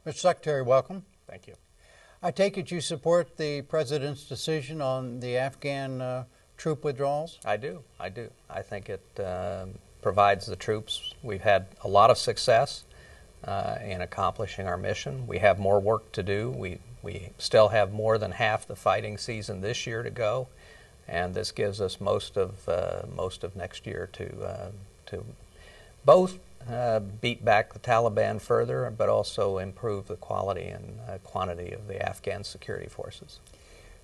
Mr. Secretary, welcome. Thank you. I take it you support the President's decision on the Afghan troop withdrawals? I do. I think it provides the troops. We've had a lot of success in accomplishing our mission. We have more work to do. We still have more than half the fighting season this year to go, and this gives us most of next year to both beat back the Taliban further, but also improve the quality and quantity of the Afghan security forces.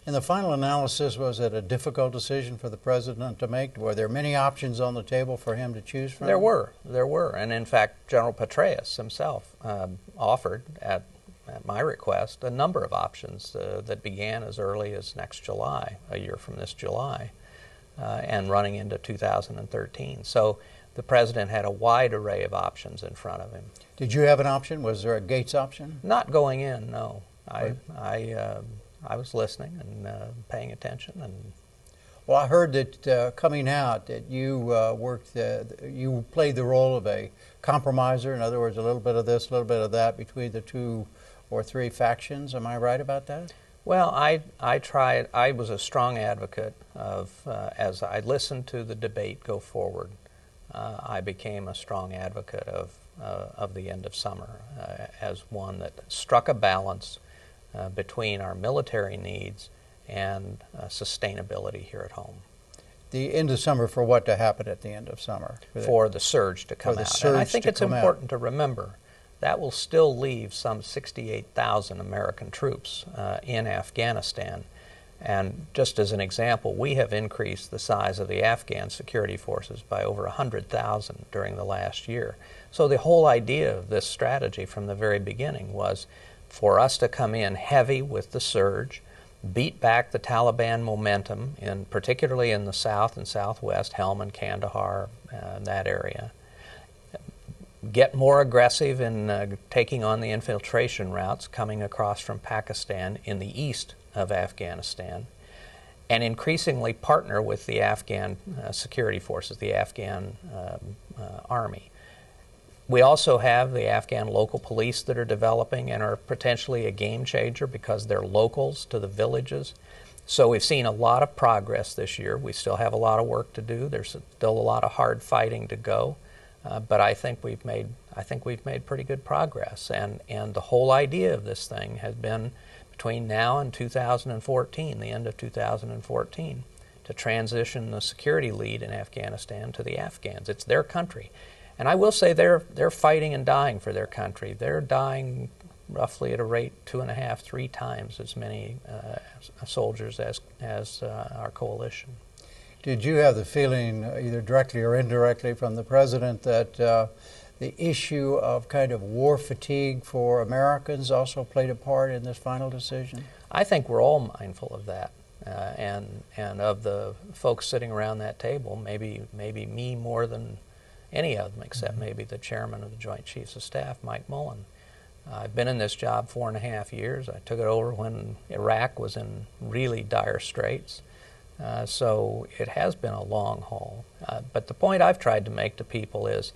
In the final analysis, was it a difficult decision for the President to make? Were there many options on the table for him to choose from? There were, and in fact, General Petraeus himself offered, at my request, a number of options that began as early as next July, a year from this July, and running into 2013. So the President had a wide array of options in front of him. Did you have an option? Was there a Gates option? Not going in, no. Right. I was listening and paying attention. Well, I heard that coming out that you you played the role of a compromiser. In other words, a little bit of this, a little bit of that between the two or three factions. Am I right about that? Well, I tried. I was a strong advocate of as I listened to the debate go forward. I became a strong advocate of the end of summer as one that struck a balance between our military needs and sustainability here at home. The end of summer for what to happen at the end of summer? For the surge to come out. And I think it's important to remember that will still leave some 68,000 American troops in Afghanistan. And just as an example, we have increased the size of the Afghan security forces by over 100,000 during the last year. So the whole idea of this strategy from the very beginning was for us to come in heavy with the surge, beat back the Taliban momentum, particularly in the south and southwest, Helmand, Kandahar, that area. Get more aggressive in taking on the infiltration routes coming across from Pakistan in the east of Afghanistan, and increasingly partner with the Afghan security forces, the Afghan army. We also have the Afghan local police that are developing and are potentially a game changer because they're locals to the villages. So we've seen a lot of progress this year. We still have a lot of work to do. There's still a lot of hard fighting to go, but I think we've made pretty good progress. And the whole idea of this thing has been between now and 2014, the end of 2014, to transition the security lead in Afghanistan to the Afghans. It's their country. And I will say they're fighting and dying for their country. They're dying roughly at a rate 2.5, 3 times as many soldiers as our coalition. Did you have the feeling, either directly or indirectly from the President, that the issue of kind of war fatigue for Americans also played a part in this final decision? I think we're all mindful of that. And of the folks sitting around that table, maybe me more than any of them, except maybe the chairman of the Joint Chiefs of Staff, Mike Mullen. I've been in this job 4.5 years. I took it over when Iraq was in really dire straits. So it has been a long haul. But the point I've tried to make to people is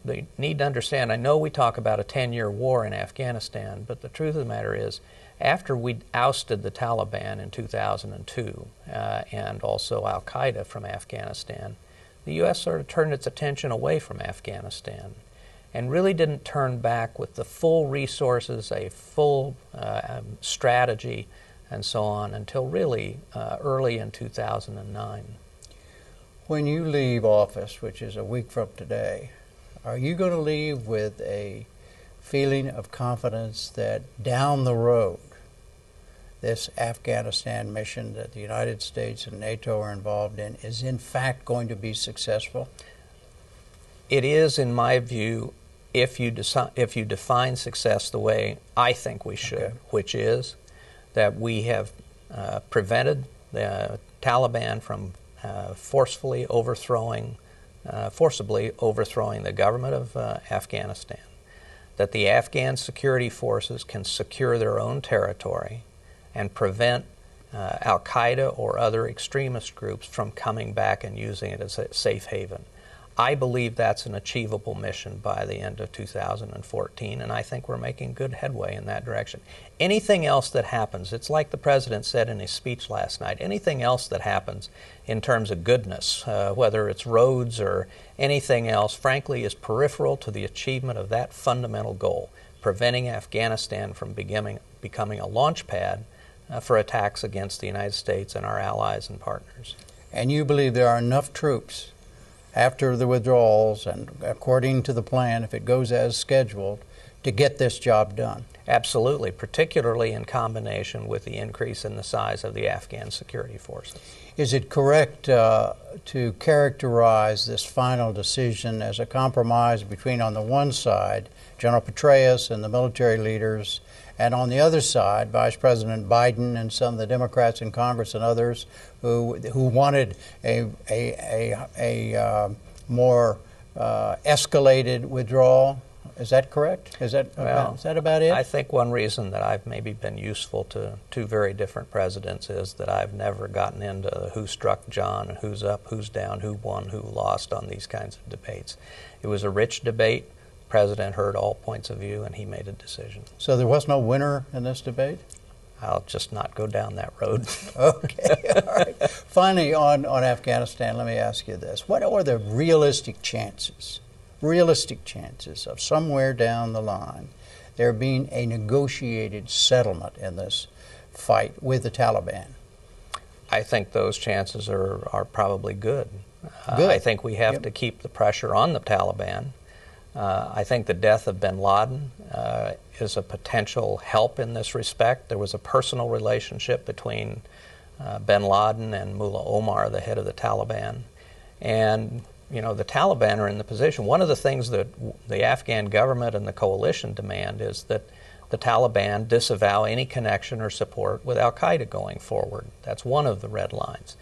they need to understand, I know we talk about a 10-year war in Afghanistan, but the truth of the matter is, after we ousted the Taliban in 2002 and also Al-Qaeda from Afghanistan, the U.S. sort of turned its attention away from Afghanistan and really didn't turn back with the full resources, a full strategy, and so on until really early in 2009. When you leave office, which is a week from today, are you going to leave with a feeling of confidence that down the road, this Afghanistan mission that the United States and NATO are involved in is in fact going to be successful? It is, in my view, if you define success the way I think we should, okay, which is that we have prevented the Taliban from forcibly overthrowing the government of Afghanistan, that the Afghan security forces can secure their own territory and prevent Al-Qaeda or other extremist groups from coming back and using it as a safe haven. I believe that's an achievable mission by the end of 2014, and I think we're making good headway in that direction. Anything else that happens, it's like the President said in his speech last night, anything else that happens in terms of goodness, whether it's roads or anything else, frankly, is peripheral to the achievement of that fundamental goal, preventing Afghanistan from becoming a launch pad for attacks against the United States and our allies and partners. And you believe there are enough troops after the withdrawals and according to the plan, if it goes as scheduled, to get this job done? Absolutely, particularly in combination with the increase in the size of the Afghan security forces. Is it correct to characterize this final decision as a compromise between, on the one side, General Petraeus and the military leaders, and on the other side, Vice President Biden and some of the Democrats in Congress and others who wanted a more escalated withdrawal? Is that correct? Is that about it? I think one reason that I've maybe been useful to two very different presidents is that I've never gotten into who struck John and who's up, who's down, who won, who lost on these kinds of debates. It was a rich debate. The President heard all points of view and he made a decision. So there was no winner in this debate? I'll just not go down that road. Okay, all right. Finally, on Afghanistan, let me ask you this. What are the realistic chances of somewhere down the line there being a negotiated settlement in this fight with the Taliban? I think those chances are probably good. I think we have to keep the pressure on the Taliban. I think the death of bin Laden is a potential help in this respect. There was a personal relationship between bin Laden and Mullah Omar, the head of the Taliban. And you know, the Taliban are in the position. One of the things that the Afghan government and the coalition demand is that the Taliban disavow any connection or support with al-Qaeda going forward. That's one of the red lines.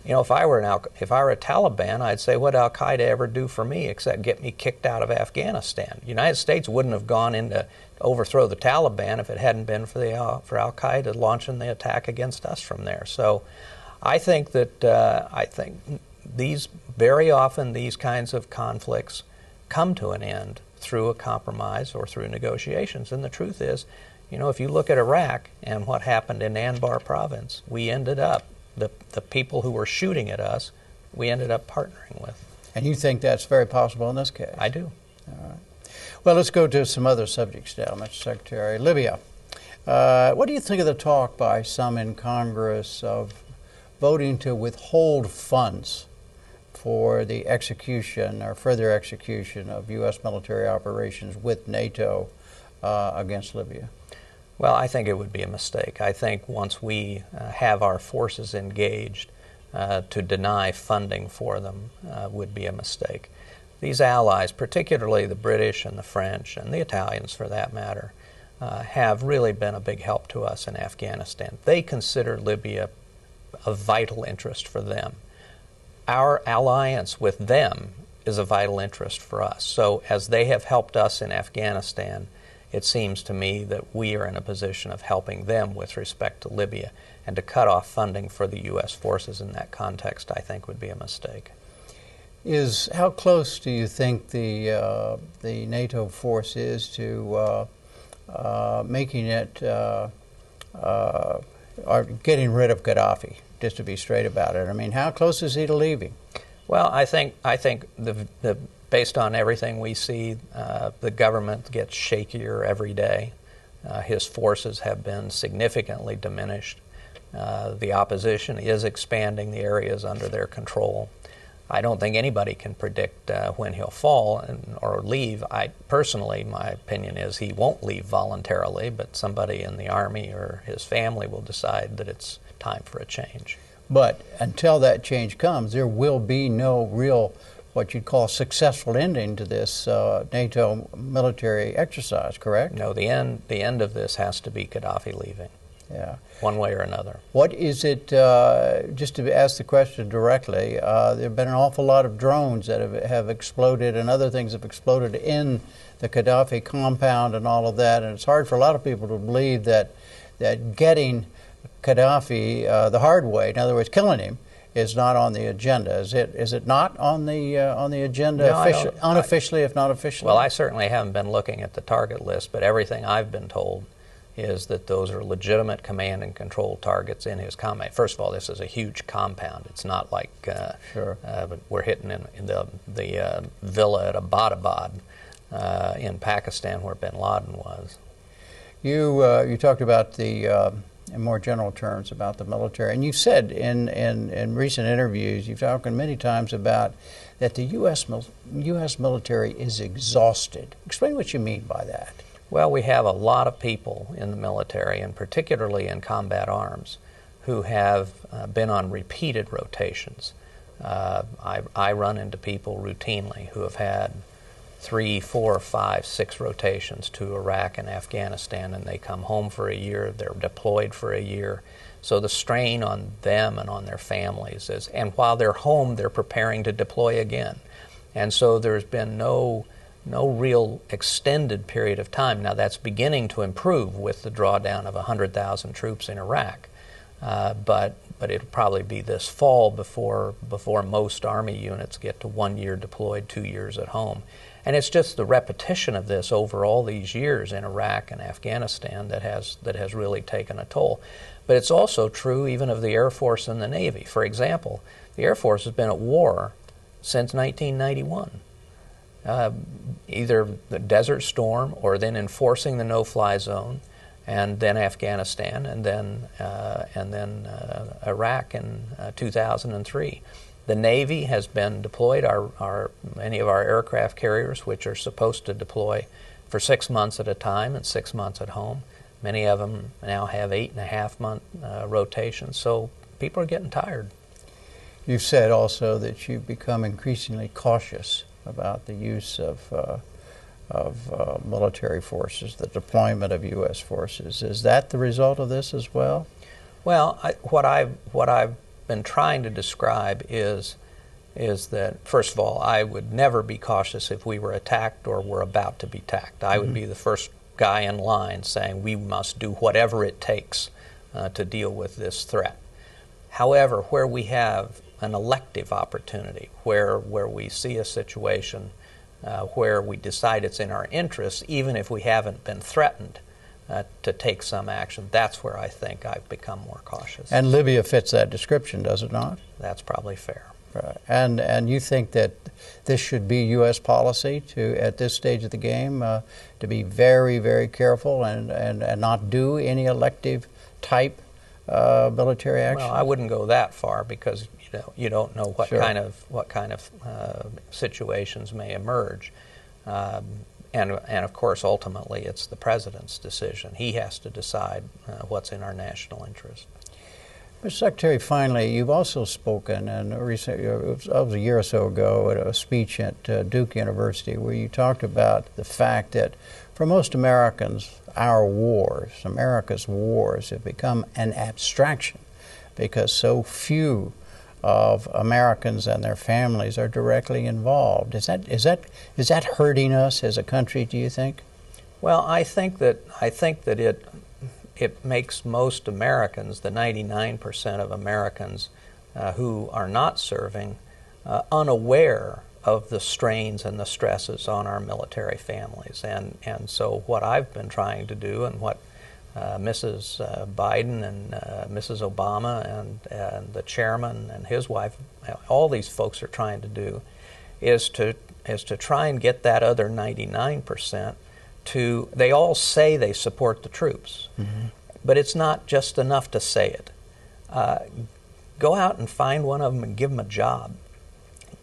You know, if I were a Taliban, I'd say, what al-Qaeda ever do for me except get me kicked out of Afghanistan? The United States wouldn't have gone in to overthrow the Taliban if it hadn't been for al-Qaeda launching the attack against us from there. So I think that very often these kinds of conflicts come to an end through a compromise or through negotiations. And the truth is, you know, if you look at Iraq and what happened in Anbar province, we ended up, the people who were shooting at us, we ended up partnering with. And you think that's very possible in this case? I do. All right. Well, let's go to some other subjects now, Mr. Secretary. Libya. What do you think of the talk by some in Congress of voting to withhold funds for the execution or further execution of U.S. military operations with NATO against Libya? Well, I think it would be a mistake. I think once we have our forces engaged, to deny funding for them would be a mistake. These allies, particularly the British and the French and the Italians for that matter, have really been a big help to us in Afghanistan. They consider Libya of vital interest for them. Our alliance with them is a vital interest for us. So as they have helped us in Afghanistan, it seems to me that we are in a position of helping them with respect to Libya, and to cut off funding for the U.S. forces in that context, I think, would be a mistake. How close do you think the NATO force is to making it or getting rid of Gaddafi? Just to be straight about it, I mean, how close is he to leaving? Well, I think based on everything we see, the government gets shakier every day. His forces have been significantly diminished. The opposition is expanding the areas under their control. I don't think anybody can predict when he'll fall or leave. Personally, my opinion is he won't leave voluntarily, but somebody in the Army or his family will decide that it's time for a change. But until that change comes, there will be no real, what you'd call, successful ending to this NATO military exercise, correct? No, the end of this has to be Gaddafi leaving. Yeah. One way or another. What is it, just to ask the question directly, there have been an awful lot of drones that have exploded and other things have exploded in the Gaddafi compound and all of that, and it's hard for a lot of people to believe that getting Gaddafi the hard way, in other words, killing him, is not on the agenda. Is it not on the agenda No, unofficially, if not officially? Well, I certainly haven't been looking at the target list, but everything I've been told is that those are legitimate command and control targets in his compound. First of all, this is a huge compound. It's not like we're hitting in the villa at Abbottabad in Pakistan where bin Laden was. You talked about in more general terms about the military, and you said in recent interviews, you've talked many times about that the U.S. military is exhausted. Explain what you mean by that. Well, we have a lot of people in the military, and particularly in combat arms, who have been on repeated rotations. I run into people routinely who have had 3, 4, 5, 6 rotations to Iraq and Afghanistan, and they come home for a year, they're deployed for a year. So the strain on them and on their families is, and while they're home, they're preparing to deploy again. And so there's been no real extended period of time. Now that's beginning to improve with the drawdown of 100,000 troops in Iraq, but it'll probably be this fall before most Army units get to 1 year deployed, 2 years at home. And it's just the repetition of this over all these years in Iraq and Afghanistan that has really taken a toll. But it's also true even of the Air Force and the Navy. For example, the Air Force has been at war since 1991. Either the Desert Storm or then enforcing the no-fly zone, and then Afghanistan, and then Iraq in 2003. The Navy has been deployed. Many of our aircraft carriers, which are supposed to deploy for 6 months at a time and 6 months at home, many of them now have 8.5-month rotations. So people are getting tired. You've said also that you've become increasingly cautious about the use of military forces, the deployment of U.S. forces. Is that the result of this as well? Well, what I've been trying to describe is that, first of all, I would never be cautious if we were attacked or were about to be attacked. I would be the first guy in line saying we must do whatever it takes to deal with this threat. However, where we have an elective opportunity, where we see a situation where we decide it's in our interest, even if we haven't been threatened to take some action, that's where I think I've become more cautious. And Libya fits that description, does it not? That's probably fair. Right. And you think that this should be U.S. policy to, at this stage of the game, to be very, very careful and not do any elective type military action? Well, I wouldn't go that far because you don't know what Sure. kind of situations may emerge. And of course, ultimately, it's the president's decision. He has to decide what's in our national interest. Mr. Secretary, finally, you've also spoken, and recently, it was a year or so ago, at a speech at Duke University, where you talked about the fact that for most Americans, America's wars, have become an abstraction because so few of Americans and their families are directly involved. Is that hurting us as a country, do you think? Well, I think that it makes most Americans, the 99% of Americans who are not serving, unaware of the strains and the stresses on our military families. And so what I've been trying to do, and what Mrs. Biden and Mrs. Obama and the chairman and his wife, all these folks are trying to do, is to try and get that other 99% to, they all say they support the troops, but it's not just enough to say it. Go out and find one of them and give them a job.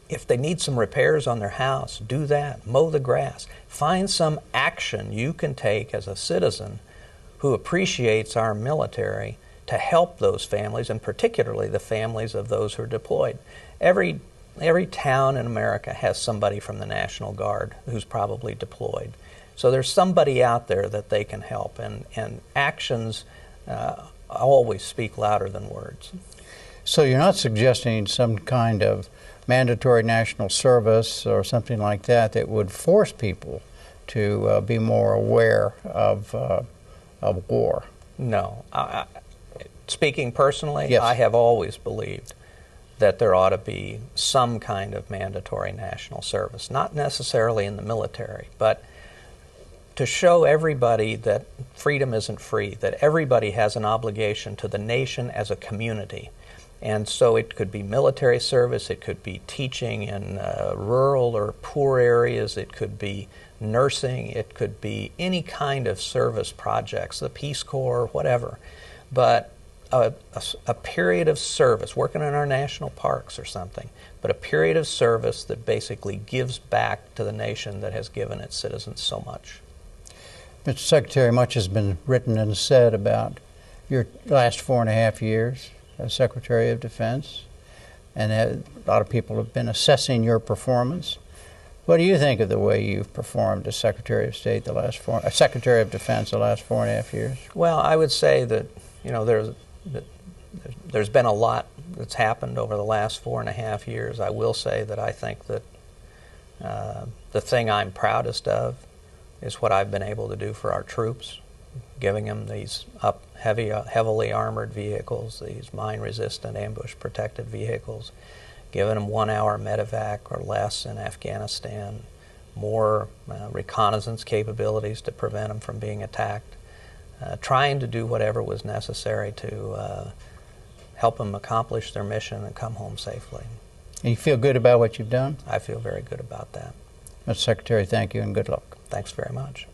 If they need some repairs on their house, do that. Mow the grass. Find some action you can take as a citizen who appreciates our military to help those families, and particularly the families of those who are deployed. Every town in America has somebody from the National Guard who's probably deployed. So there's somebody out there that they can help, and actions always speak louder than words. So you're not suggesting some kind of mandatory national service or something like that that would force people to be more aware of war? No. Speaking personally, yes. I have always believed that there ought to be some kind of mandatory national service, not necessarily in the military, but to show everybody that freedom isn't free, that everybody has an obligation to the nation as a community. And so it could be military service, it could be teaching in rural or poor areas, it could be nursing, it could be any kind of service projects, the Peace Corps, whatever. But a period of service, working in our national parks or something, but a period of service that basically gives back to the nation that has given its citizens so much. Mr. Secretary, much has been written and said about your last 4.5 years as Secretary of Defense, and a lot of people have been assessing your performance. What do you think of the way you've performed as Secretary of State Secretary of Defense the last 4.5 years? Well, I would say that there's been a lot that's happened over the last 4.5 years. I will say that I think that the thing I'm proudest of is what I've been able to do for our troops, giving them these heavily armored vehicles, these mine-resistant, ambush-protected vehicles, giving them 1-hour medevac or less in Afghanistan, more reconnaissance capabilities to prevent them from being attacked, trying to do whatever was necessary to help them accomplish their mission and come home safely. And you feel good about what you've done? I feel very good about that. Mr. Secretary, thank you and good luck. Thanks very much.